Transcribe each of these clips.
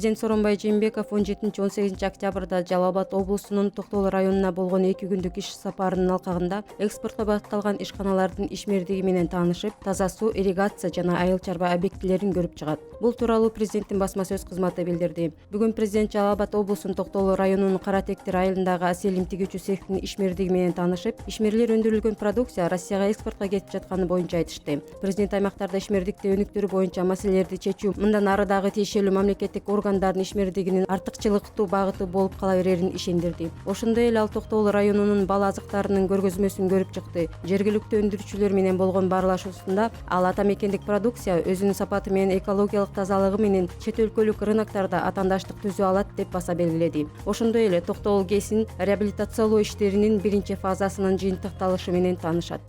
Президент Сооронбай Жээнбеков 17-18 октябрда Жалал Абад облусунун Токтогул районуна болгон 2 күндүк иш сапарынын алкагында экспортко багытталган ишканалардын ишмердиги менен таанышып, таза суу, ирригация жана айыл чарба объектилерин көрүп чыгат. Бул тууралуу президенттин басма сөз кызматы билдирди. Бүгүн президент Жалал Абад облусунун Токтогул районунун Кара Тектир айылындагы аселим тигүүчү цехтин ишмердиги менен таанышып, ишмерлер өндүрүлгөн продукция Россияга экспортко кетип жатканы боюнча айтышты. Президент аймактарда ишмердикти өнүктүрүү боюнча маселелерди чечүү мындан ары дагы тиешелүү мамлекеттик органдардын ишмердигинин артыкчылыктуу багыты болуп кала берерин ишендирди. Ошондой эле ал Токтогул районунун бал азыктарынын көргөзмөсүн көрүп чыкты. Жергиликтүү өндүрүүчүлөр менен болгон баарлашуусунда ал ата мекендик продукция өзүнүн сапаты менен экологиялык тазалыгы менен чет өлкөлүк рыноктарда атаандаштык түзө алат деп баса белгиледи. Ошондой эле Токтогул ГЭСин реабилитациялоо иштеринин биринчи фазасынын жыйынтыкталышы менен таанышат.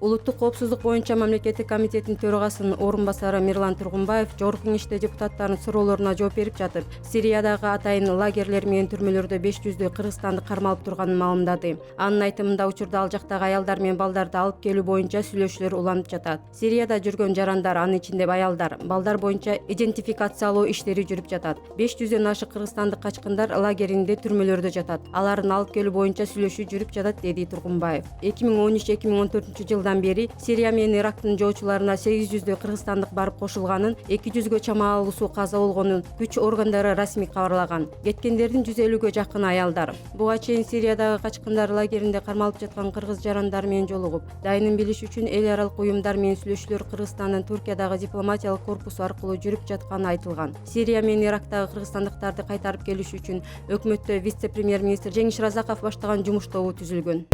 Улуттук коопсуздук боюнча мамлекеттик комитеттин төрагасынын орун басары Мирлан Тургунбаев жогорку кеңеште депутаттардын суроолоруна жооп берип жатып, Сириядагы атайын лагерлер менен түрмөлөрдө 500дөй кыргызстандык кармалып турганын маалымдады. Анын айтымында учурда ал жактагы аялдар менен балдарды алып келүү боюнча сүйлөшүүлөр уланып жатат. Сирияда жүргөн жарандар, анын ичинде аялдар, балдар боюнча идентификациялоо иштери жүрүп жатат. 500дөн ашык кыргызстандык качкындар лагеринде түрмөлөрдө жатат. Алардын алып келүү боюнча сүйлөшүү жүрүп жатат, деди Тургунбаев. 2013-2014 жылдан бери Сирия менен Ирактын жоочуларына 800дөй кыргызстандык барып кошулганын, 200гө чамалуусу каза болгонун күч органдары расмий кабарлаган. Кеткендердин 150гө жакыны аялдар. Буга чейин Сириядагы качкындар лагеринде кармалып жаткан кыргыз жарандар менен жолугуп, дайынын билиш үчүн эл аралык уюмдар менен сүйлөшүүлөр Кыргызстандын Туркиядагы дипломатиялык корпусу аркылуу жүрүп жатканы айтылган. Сирия менен Ирактагы кыргызстандыктарды кайтарып келиш үчүн өкмөттө вице-премьер-министр Жеңиш Разаков баштаган жумуш тобу түзүлгөн.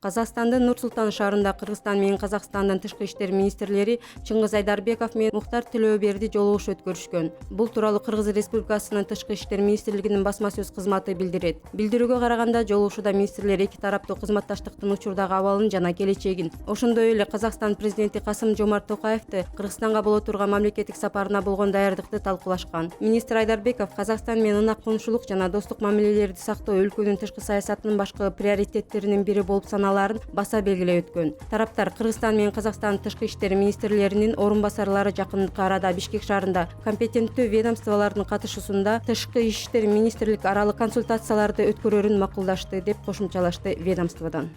Казакстандын Нур-Султан шаарында Кыргызстан менен Казакстандын тышкы иштер министрлери Чыңгыз Айдарбеков менен Мухтар Тилөөберди жолугушуу өткөрүшкөн. Бул тууралуу Кыргыз Республикасынын тышкы иштер министрлигинин басма сөз кызматы билдирет. Билдирүүгө караганда, жолугушууда министрлер эки тараптуу кызматташтыктын учурдагы абалын жана келечегин, ошондой эле Казакстан президенти Касым-Жомарт Токаевди Кыргызстанга боло турган мамлекеттик сапарына болгон даярдыкты талкуулашкан. Министр Айдарбеков Казакстан менен ынак конушулук жана достук мамилелерди сактоо өлкөнүн тышкы саясатынын башкы приоритеттеринин бири болуп баса белгилей өткөн. Тараптар Кыргызстан менен Казакстан тышкы иштер министрлеринин орун басарлары жакынкы арада Бишкек шаарында компетенттүү ведомстволордун катышуусунда тышкы иштер министрлик аралык консультацияларды өткөрөрүн макулдашты деп кошумчалашты ведомстводон.